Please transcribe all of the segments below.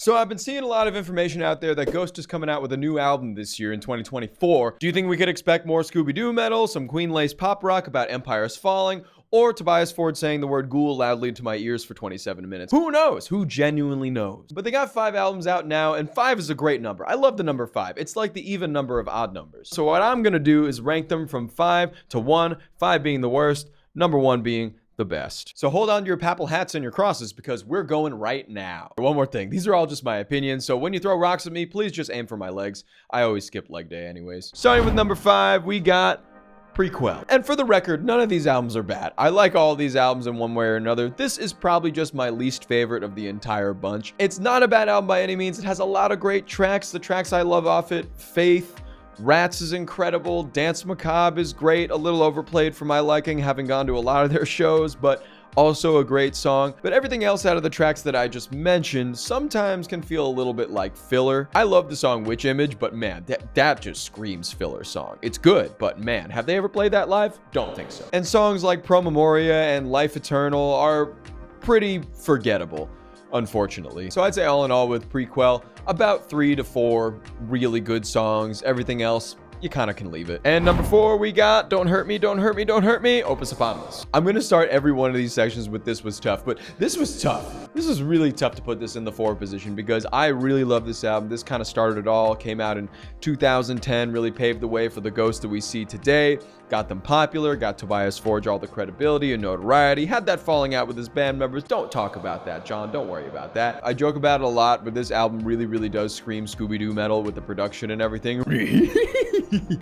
So I've been seeing a lot of information out there that Ghost is coming out with a new album this year in 2024. Do you think we could expect more Scooby-Doo metal, some Queen-laced pop rock about empires falling, or Tobias Ford saying the word ghoul loudly into my ears for 27 minutes? Who knows? Who genuinely knows? But they got 5 albums out now, and 5 is a great number. I love the number 5. It's like the even number of odd numbers. So what I'm gonna do is rank them from 5 to 1, 5 being the worst, number 1 being the best. So hold on to your papal hats and your crosses because we're going right now. One more thing. These are all just my opinions. So when you throw rocks at me, please just aim for my legs. I always skip leg day anyways. Starting with number 5, we got Prequel. And for the record, none of these albums are bad. I like all of these albums in one way or another. This is probably just my least favorite of the entire bunch. It's not a bad album by any means. It has a lot of great tracks. The tracks I love off it, Faith, Rats is incredible, Dance Macabre is great, a little overplayed for my liking, having gone to a lot of their shows, but also a great song. But everything else out of the tracks that I just mentioned sometimes can feel a little bit like filler. I love the song Witch Image, but man, that just screams filler song. It's good, but man, have they ever played that live? Don't think so. And songs like Pro Memoria and Life Eternal are pretty forgettable, unfortunately. So I'd say all in all with Prequel, about 3 to 4 really good songs. Everything else, you kind of can leave it. And number 4, we got Don't Hurt Me, Don't Hurt Me, Don't Hurt Me, Opus Eponymous. I'm going to start every one of these sections with this was tough, but this was tough. This was really tough to put this in the 4 position because I really love this album. This kind of started it all, came out in 2010, really paved the way for the Ghost that we see today. Got them popular, got Tobias Forge all the credibility and notoriety, had that falling out with his band members. Don't talk about that, John. Don't worry about that. I joke about it a lot, but this album really does scream Scooby-Doo metal with the production and everything.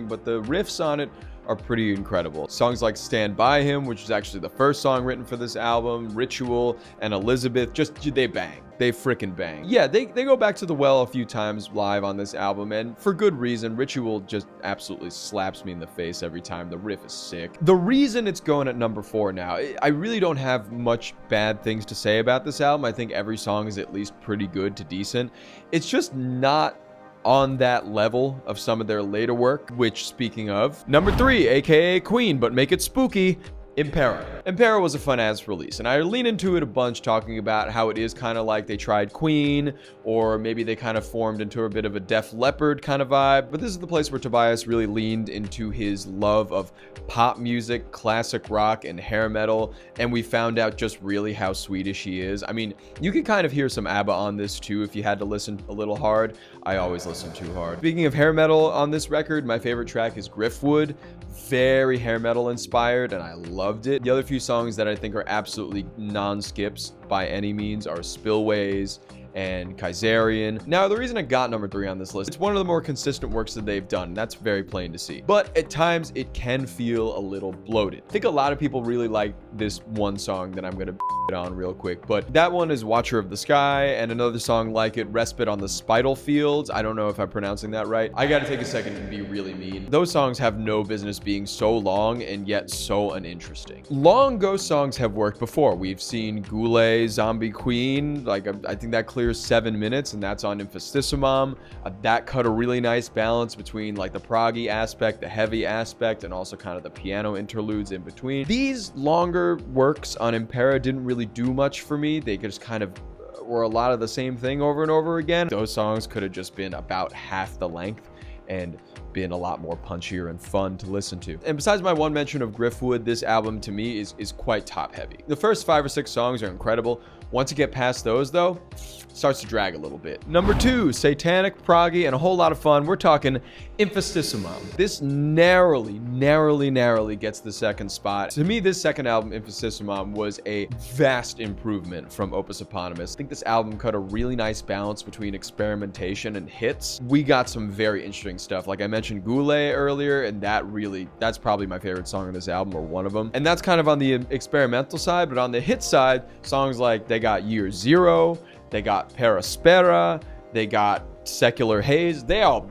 But the riffs on it are pretty incredible. Songs like Stand By Him, which is actually the first song written for this album, Ritual, and Elizabeth, they bang. They frickin' bang. Yeah, they go back to the well a few times live on this album, and for good reason. Ritual just absolutely slaps me in the face every time. The riff is sick. The reason it's going at number 4 now, I really don't have much bad things to say about this album. I think every song is at least pretty good to decent. It's just not on that level of some of their later work, which, speaking of, number 3, aka Queen, but make it spooky, IMPERA. IMPERA was a fun-ass release, and I lean into it a bunch talking about how it is kind of like they tried Queen, or maybe they kind of formed into a bit of a Def Leppard kind of vibe, but this is the place where Tobias really leaned into his love of pop music, classic rock, and hair metal, and we found out just really how Swedish he is. I mean, you can kind of hear some ABBA on this too if you had to listen a little hard. I always listen too hard. Speaking of hair metal on this record, my favorite track is Griftwood. Very hair metal inspired, and I loved it. The other few songs that I think are absolutely non-skips by any means are Spillways and Kaiserian. Now, the reason I got number 3 on this list, it's one of the more consistent works that they've done. That's very plain to see. But at times, it can feel a little bloated. I think a lot of people really like this one song that I'm gonna it on real quick, but that one is Watcher of the Sky, and another song like it, Respite on the Spital Fields. I don't know if I'm pronouncing that right. I gotta take a second and be really mean. Those songs have no business being so long and yet so uninteresting. Long Ghost songs have worked before. We've seen Goulet, Zombie Queen, like I think that clears 7 minutes, and that's on Infestissimum. That cut a really nice balance between like the proggy aspect, the heavy aspect, and also kind of the piano interludes in between. These longer works on IMPERA didn't really do much for me. They just kind of were a lot of the same thing over and over again. Those songs could have just been about half the length and been a lot more punchier and fun to listen to. And besides my one mention of Griftwood, this album to me is quite top heavy. The first 5 or 6 songs are incredible. Once you get past those though, it starts to drag a little bit. Number 2, satanic, proggy, and a whole lot of fun. We're talking Infestissimum. This narrowly gets the second spot. To me, this second album, Infestissimum, was a vast improvement from Opus Eponymous. I think this album cut a really nice balance between experimentation and hits. We got some very interesting stuff. Like I mentioned Goulet earlier, and that's probably my favorite song on this album, or one of them. And that's kind of on the experimental side, but on the hit side, songs like they got Year Zero, they got Perispera, they got Secular Haze, they all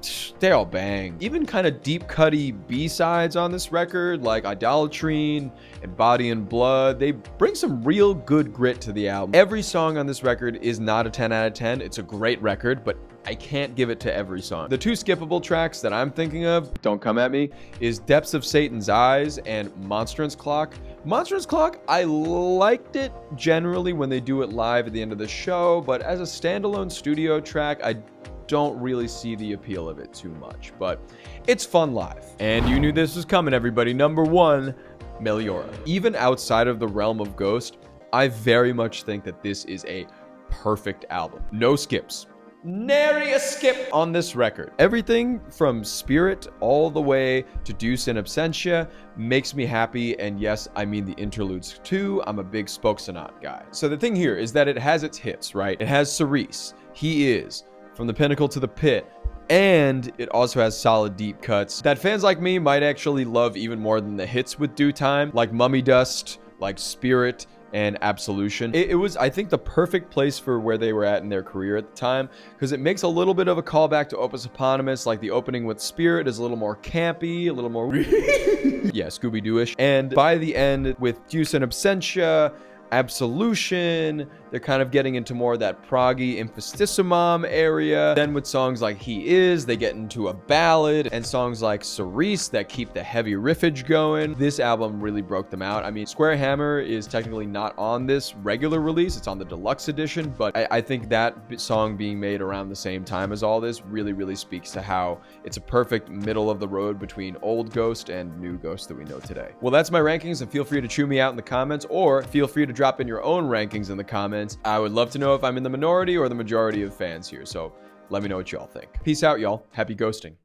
bang. Even kind of deep cutty B-sides on this record, like Idolatrine and Body and Blood, they bring some real good grit to the album. Every song on this record is not a 10 out of 10. It's a great record, but I can't give it to every song. The two skippable tracks that I'm thinking of, don't come at me, is Depths of Satan's Eyes and Monstrance Clock. Monstrance Clock, I liked it generally when they do it live at the end of the show, but as a standalone studio track, I don't really see the appeal of it too much, but it's fun live. And you knew this was coming, everybody. Number 1, Meliora. Even outside of the realm of Ghost, I very much think that this is a perfect album. No skips. Nary a skip on this record. Everything from Spirit all the way to Deuce in Absentia makes me happy, and yes, I mean the interludes too. I'm a big Spoke Sonat guy. So the thing here is that it has its hits, right? It has Cerise, He Is, From the Pinnacle to the Pit, and it also has solid deep cuts that fans like me might actually love even more than the hits with Due Time, like Mummy Dust, like Spirit, and Absolution. It was, I think, the perfect place for where they were at in their career at the time, because it makes a little bit of a callback to Opus Eponymous. Like the opening with Spirit is a little more campy, a little more yeah, Scooby-Doo-ish, and by the end with Deuce in Absentia, Absolution, they're kind of getting into more of that proggy Infestissimum area. Then with songs like He Is, they get into a ballad, and songs like Cerise that keep the heavy riffage going. This album really broke them out. I mean, Square Hammer is technically not on this regular release, it's on the deluxe edition, but I think that song being made around the same time as all this really speaks to how it's a perfect middle of the road between old Ghost and new Ghost that we know today. Well, that's my rankings, and feel free to chew me out in the comments, or feel free to drop in your own rankings in the comments. I would love to know if I'm in the minority or the majority of fans here, so let me know what y'all think. Peace out, y'all. Happy ghosting.